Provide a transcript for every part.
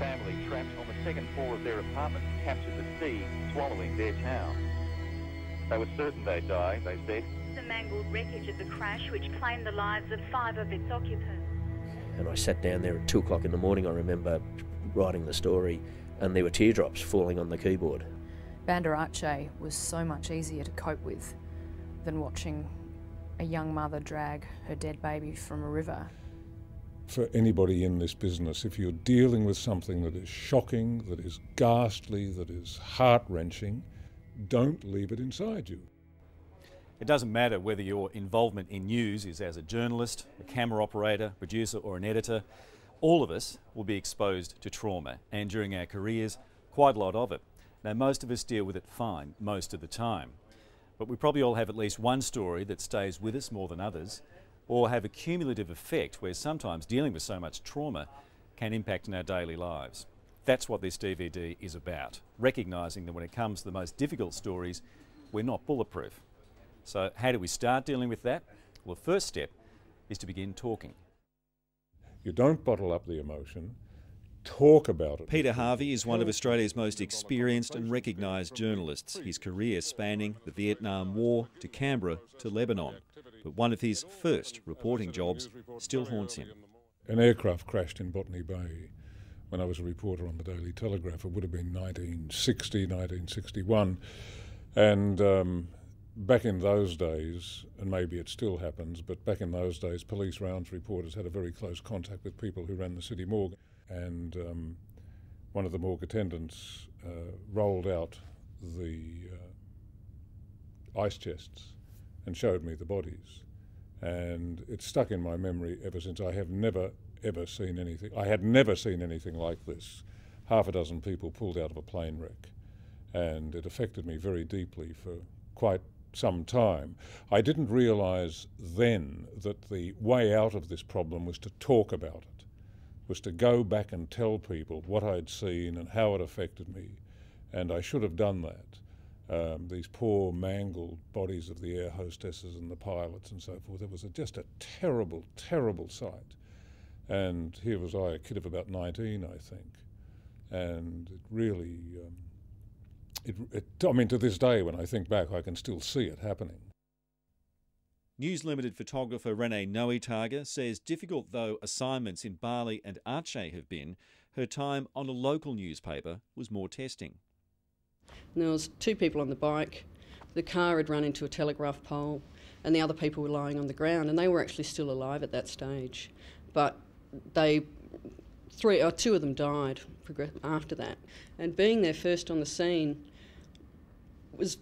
family trapped on the second floor of their apartment captured the sea swallowing their town. They were certain they'd die, they said. The mangled wreckage of the crash which claimed the lives of 5 of its occupants. And I sat down there at 2 o'clock in the morning, I remember writing the story, and there were teardrops falling on the keyboard. Banda Aceh was so much easier to cope with than watching a young mother drag her dead baby from a river. For anybody in this business, if you're dealing with something that is shocking, that is ghastly, that is heart-wrenching, don't leave it inside you. It doesn't matter whether your involvement in news is as a journalist, a camera operator, producer or an editor. All of us will be exposed to trauma, and during our careers, quite a lot of it. Now, most of us deal with it fine most of the time, but we probably all have at least one story that stays with us more than others, or have a cumulative effect where sometimes dealing with so much trauma can impact on our daily lives. That's what this DVD is about, recognising that when it comes to the most difficult stories, we're not bulletproof. So how do we start dealing with that? Well, the first step is to begin talking. You don't bottle up the emotion, talk about it. Peter Harvey is one of Australia's most experienced and recognised journalists, his career spanning the Vietnam War to Canberra to Lebanon. But one of his first reporting jobs still haunts him. An aircraft crashed in Botany Bay when I was a reporter on the Daily Telegraph. It would have been 1960, 1961. And back in those days, and maybe it still happens, but back in those days, police rounds reporters had a very close contact with people who ran the city morgue. And one of the morgue attendants rolled out the ice chests and showed me the bodies. And it's stuck in my memory ever since. I have never, ever seen anything. I had never seen anything like this. Half a dozen people pulled out of a plane wreck. And it affected me very deeply for quite some time. I didn't realise then that the way out of this problem was to talk about it, was to go back and tell people what I'd seen and how it affected me. And I should have done that. These poor mangled bodies of the air hostesses and the pilots and so forth. It was just a terrible, terrible sight. And here was I, a kid of about 19, I think. And it really, I mean, to this day, when I think back, I can still see it happening. News Limited photographer Renee Noitaga says difficult though assignments in Bali and Aceh have been, her time on a local newspaper was more testing. And there was 2 people on the bike, the car had run into a telegraph pole, and the other people were lying on the ground, and they were actually still alive at that stage. But 2 of them died after that. And being there first on the scene was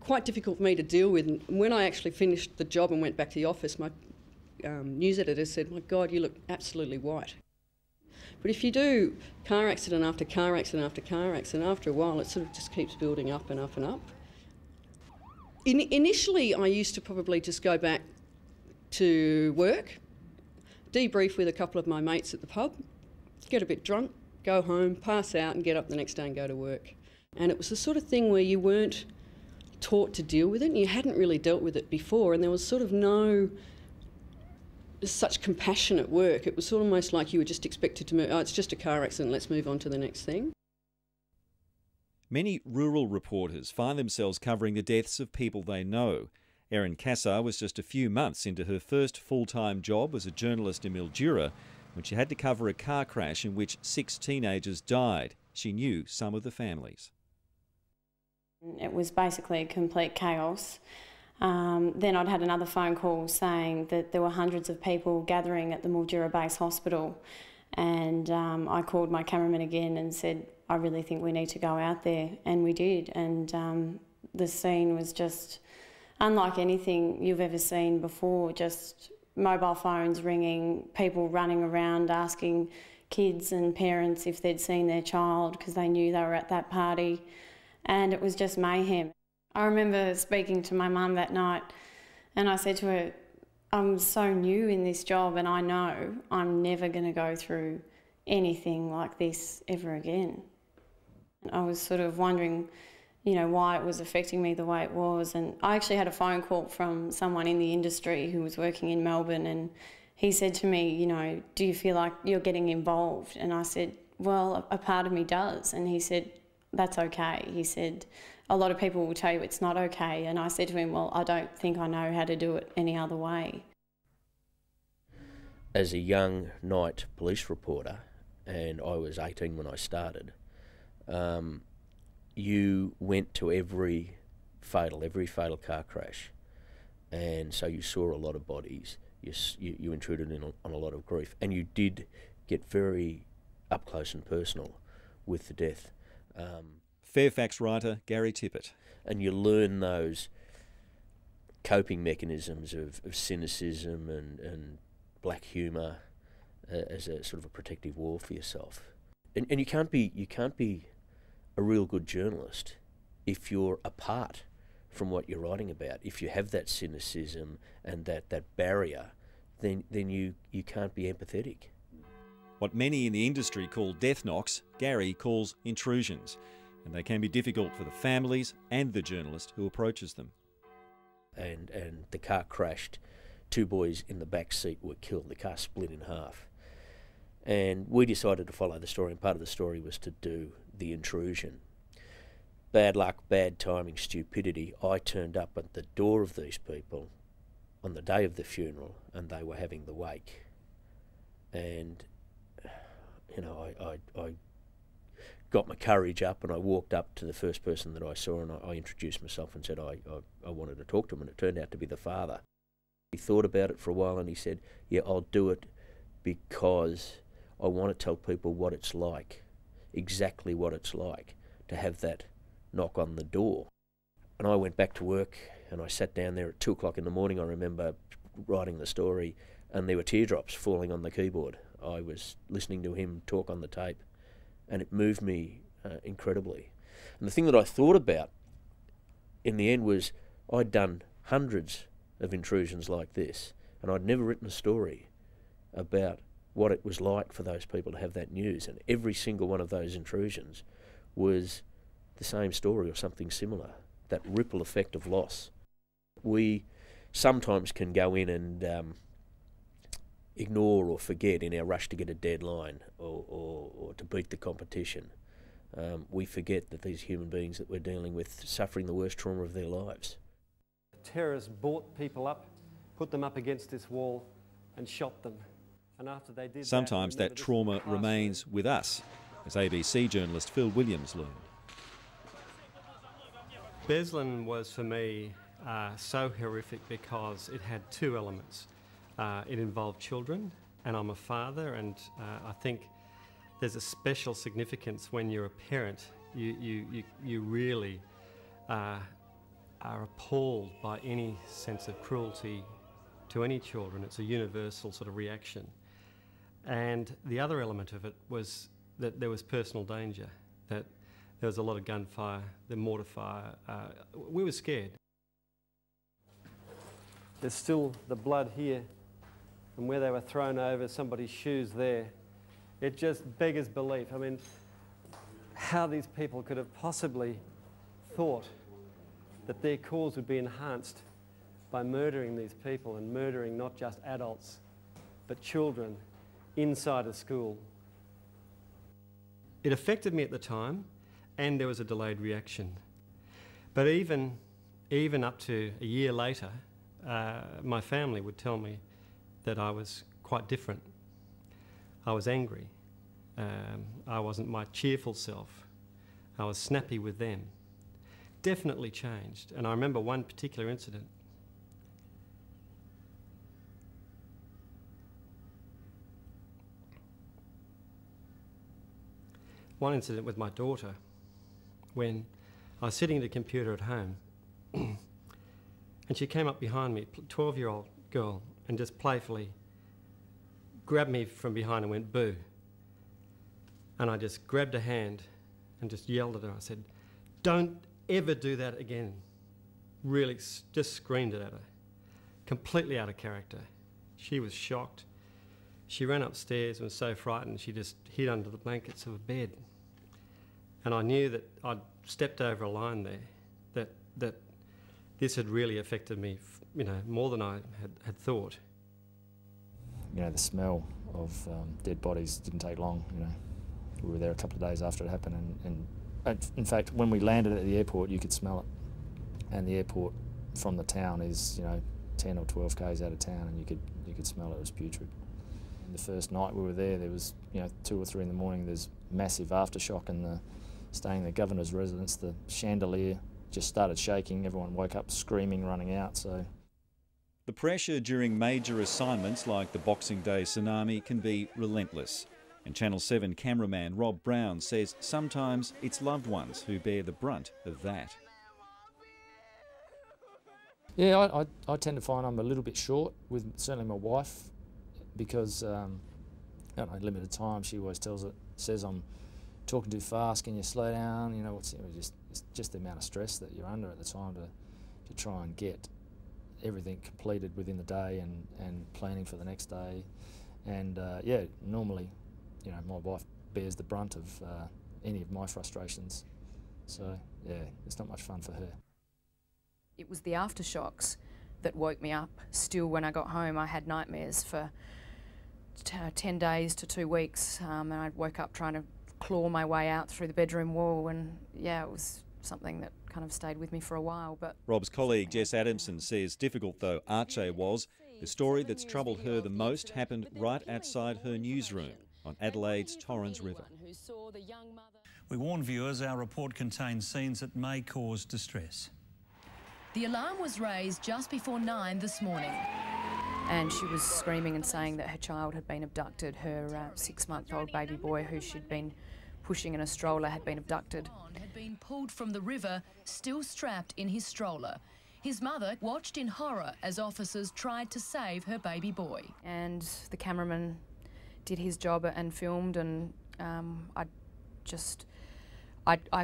quite difficult for me to deal with. And when I actually finished the job and went back to the office, my news editor said, "My God, you look absolutely white." But if you do car accident after car accident after car accident, after a while it sort of just keeps building up and up and up. Initially I used to probably just go back to work, debrief with a couple of my mates at the pub, get a bit drunk, go home, pass out and get up the next day and go to work. And it was the sort of thing where you weren't taught to deal with it and you hadn't really dealt with it before, and there was sort of no such compassionate work. It was almost like you were just expected to move, oh, it's just a car accident, let's move on to the next thing. Many rural reporters find themselves covering the deaths of people they know. Erin Cassar was just a few months into her first full-time job as a journalist in Mildura when she had to cover a car crash in which 6 teenagers died. She knew some of the families. It was basically a complete chaos. Then I'd had another phone call saying that there were hundreds of people gathering at the Mildura Base Hospital, and I called my cameraman again and said, I really think we need to go out there, and we did. And the scene was just unlike anything you've ever seen before, just mobile phones ringing, people running around asking kids and parents if they'd seen their child because they knew they were at that party, and it was just mayhem. I remember speaking to my mum that night and I said to her, I'm so new in this job and I know I'm never going to go through anything like this ever again. I was sort of wondering, you know, why it was affecting me the way it was, and I actually had a phone call from someone in the industry who was working in Melbourne, and he said to me, you know, do you feel like you're getting involved? And I said, well, a part of me does. And he said, that's okay. He said, a lot of people will tell you it's not okay. And I said to him, well, I don't think I know how to do it any other way. As a young night police reporter, and I was 18 when I started, you went to every fatal car crash, and so you saw a lot of bodies, you intruded on a lot of grief, and you did get very up close and personal with the death. Fairfax writer Gary Tippett. And you learn those coping mechanisms of cynicism and black humour as a sort of a protective wall for yourself. And you can't be a real good journalist if you're apart from what you're writing about. If you have that cynicism and that barrier, then you can't be empathetic. What many in the industry call death knocks, Gary calls intrusions, and they can be difficult for the families and the journalist who approaches them. And the car crashed. 2 boys in the back seat were killed. The car split in half. And we decided to follow the story, and part of the story was to do the intrusion. Bad luck, bad timing, stupidity. I turned up at the door of these people on the day of the funeral, and they were having the wake. And, you know, I got my courage up, and I walked up to the first person that I saw, and I introduced myself and said I wanted to talk to him, and it turned out to be the father. He thought about it for a while, and he said, yeah, I'll do it because I want to tell people what it's like, exactly what it's like to have that knock on the door. And I went back to work, and I sat down there at 2 o'clock in the morning. I remember writing the story, and there were teardrops falling on the keyboard. I was listening to him talk on the tape, and it moved me incredibly. And the thing that I thought about in the end was I'd done hundreds of intrusions like this, and I'd never written a story about what it was like for those people to have that news, and every single one of those intrusions was the same story or something similar, that ripple effect of loss. We sometimes can go in and ignore or forget in our rush to get a deadline or to beat the competition. We forget that these human beings that we're dealing with are suffering the worst trauma of their lives. Terrorists brought people up, put them up against this wall and shot them. And after they did sometimes that trauma remains with us, as ABC journalist Phil Williams learned. Beslan was for me so horrific because it had 2 elements. It involved children, and I'm a father, and I think there's a special significance when you're a parent. You really are appalled by any sense of cruelty to any children. It's a universal sort of reaction. And the other element of it was that there was personal danger, that there was a lot of gunfire, the mortar fire. We were scared. There's still the blood here, and where they were thrown over, somebody's shoes there. It just beggars belief. I mean, how these people could have possibly thought that their cause would be enhanced by murdering these people, and murdering not just adults, but children inside a school. It affected me at the time, and there was a delayed reaction. But even up to a year later, my family would tell me that I was quite different. I was angry. I wasn't my cheerful self. I was snappy with them. Definitely changed. And I remember one particular incident. One incident with my daughter when I was sitting at a computer at home and she came up behind me, 12-year-old girl, and just playfully grabbed me from behind and went, boo. And I just grabbed her hand and just yelled at her. I said, don't ever do that again. Really just screamed it at her. Completely out of character. She was shocked. She ran upstairs and was so frightened she just hid under the blankets of a bed. And I knew that I'd stepped over a line there, that this had really affected me, you know, more than I had thought. You know, the smell of dead bodies didn't take long, you know. We were there a couple of days after it happened, and in fact, when we landed at the airport, you could smell it. And the airport from the town is, 10 or 12 k's out of town, and you could smell it. It was putrid. The first night we were there was 2 or 3 in the morning. There's massive aftershock in staying in the governor's residence. The chandelier just started shaking. Everyone woke up screaming, running out. So the pressure during major assignments like the Boxing Day tsunami can be relentless. And Channel 7 cameraman Rob Brown says sometimes it's loved ones who bear the brunt of that. Yeah, I tend to find I'm a little bit short with certainly my wife, because limited time. She always says I'm talking too fast. Can you slow down? It's just the amount of stress that you're under at the time to try and get everything completed within the day and planning for the next day. And normally, my wife bears the brunt of any of my frustrations. So yeah, it's not much fun for her. It was the aftershocks that woke me up. Still, when I got home, I had nightmares for 10 days to 2 weeks, and I woke up trying to claw my way out through the bedroom wall, and yeah, it was something that kind of stayed with me for a while. But Rob's colleague Jess Adamson says, difficult though Arche was, the story that's troubled her the most happened right outside her newsroom on Adelaide's Torrens River. We warn viewers our report contains scenes that may cause distress. The alarm was raised just before 9 this morning. And she was screaming and saying that her child had been abducted. Her 6-month-old baby boy, who she'd been pushing in a stroller, had been abducted. Had been pulled from the river, still strapped in his stroller. His mother watched in horror as officers tried to save her baby boy. And the cameraman did his job and filmed, and I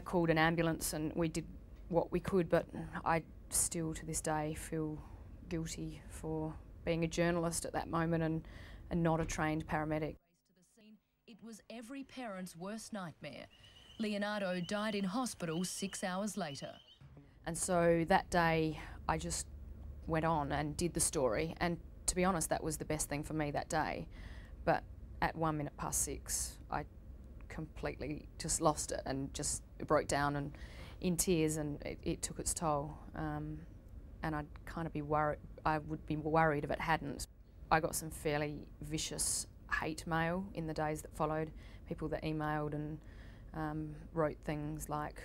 called an ambulance and we did what we could, but I still to this day feel guilty for being a journalist at that moment and not a trained paramedic. It was every parent's worst nightmare. Leonardo died in hospital 6 hours later. And so that day I just went on and did the story, and to be honest, that was the best thing for me that day. But at 6:01, I completely just lost it and just broke down and in tears, and it took its toll. And I'd kind of be worried. I would be worried if it hadn't. I got some fairly vicious hate mail in the days that followed. People that emailed and wrote things like,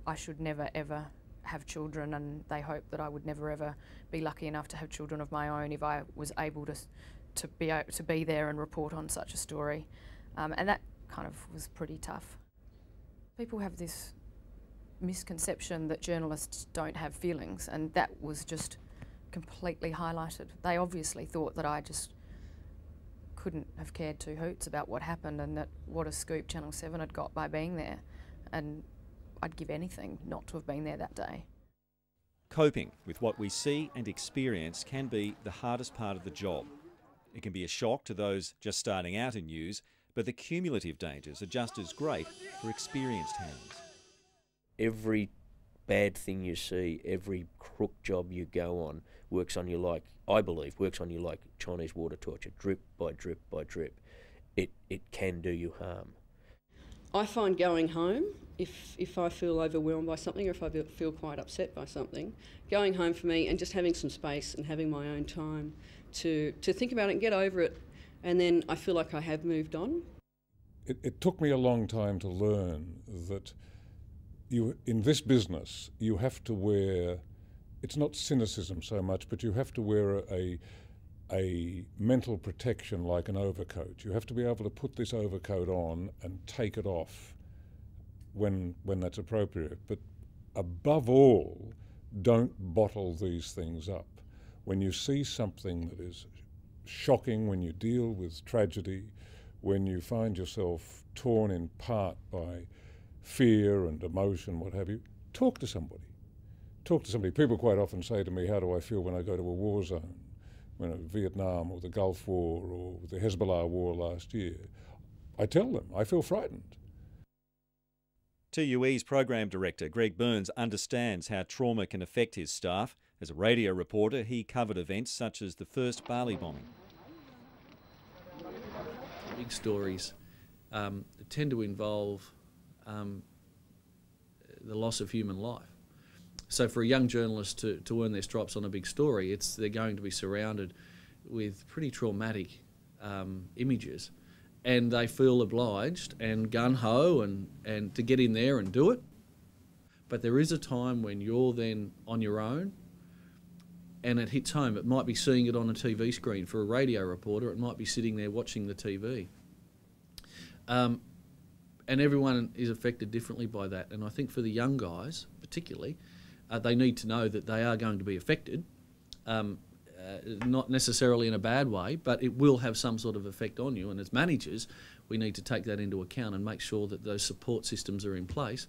I should never ever have children, and they hoped that I would never ever be lucky enough to have children of my own if I was able to be there and report on such a story. And that kind of was pretty tough. People have this misconception that journalists don't have feelings, and that was just completely highlighted. They obviously thought that I just couldn't have cared two hoots about what happened, and that what a scoop Channel 7 had got by being there, and I'd give anything not to have been there that day. Coping with what we see and experience can be the hardest part of the job. It can be a shock to those just starting out in news, but the cumulative dangers are just as great for experienced hands. Every bad thing you see, every crook job you go on works on you like, I believe, works on you like Chinese water torture, drip by drip by drip. It can do you harm. I find going home, if I feel overwhelmed by something, or if I feel quite upset by something, going home for me and just having some space and having my own time to think about it and get over it, and then I feel like I have moved on. It took me a long time to learn that in this business, you have to wear, it's not cynicism so much, but you have to wear a mental protection like an overcoat. You have to be able to put this overcoat on and take it off when that's appropriate. But above all, don't bottle these things up. When you see something that is shocking, when you deal with tragedy, when you find yourself torn in part by fear and emotion, what have you, talk to somebody. Talk to somebody. People quite often say to me, how do I feel when I go to a war zone? Vietnam or the Gulf War or the Hezbollah war last year. I tell them, I feel frightened. TUE's Program Director Greg Burns understands how trauma can affect his staff. As a radio reporter, he covered events such as the first Bali bombing. Big stories tend to involve the loss of human life. So for a young journalist to earn their stripes on a big story, they're going to be surrounded with pretty traumatic images, and they feel obliged and gun-ho and to get in there and do it. But there is a time when you're then on your own and it hits home. It might be seeing it on a TV screen for a radio reporter, it might be sitting there watching the TV. And everyone is affected differently by that. And I think for the young guys particularly, they need to know that they are going to be affected, not necessarily in a bad way, but it will have some sort of effect on you. And as managers, we need to take that into account and make sure that those support systems are in place.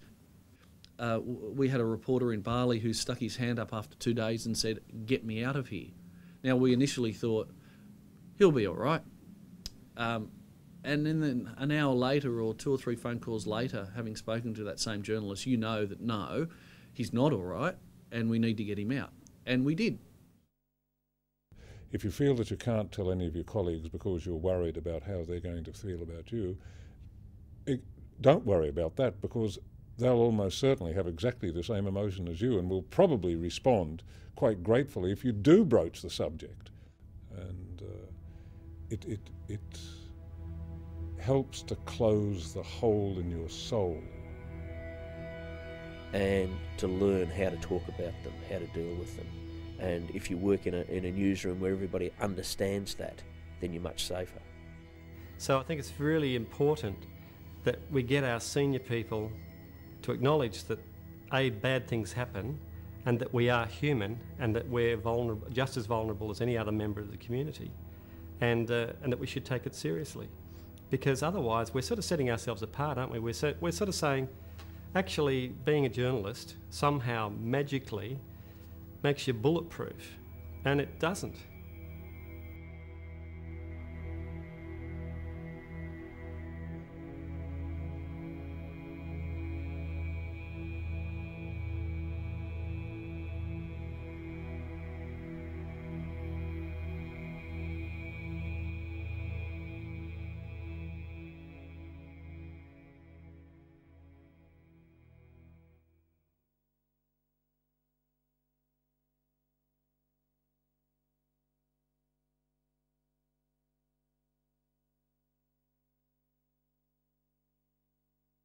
We had a reporter in Bali who stuck his hand up after 2 days and said, "Get me out of here." Now, we initially thought, he'll be all right. And then an hour later or 2 or 3 phone calls later, having spoken to that same journalist, you know that no, he's not all right and we need to get him out. And we did. If you feel that you can't tell any of your colleagues because you're worried about how they're going to feel about you, don't worry about that, because they'll almost certainly have exactly the same emotion as you and will probably respond quite gratefully if you do broach the subject. And it helps to close the hole in your soul. And to learn how to talk about them, how to deal with them. And if you work in a newsroom where everybody understands that, then you're much safer. So I think it's really important that we get our senior people to acknowledge that bad things happen and that we are human and that we're vulnerable, just as vulnerable as any other member of the community, and that we should take it seriously. Because otherwise we're sort of setting ourselves apart, aren't we? We're sort of saying, actually, being a journalist somehow magically makes you bulletproof, and it doesn't.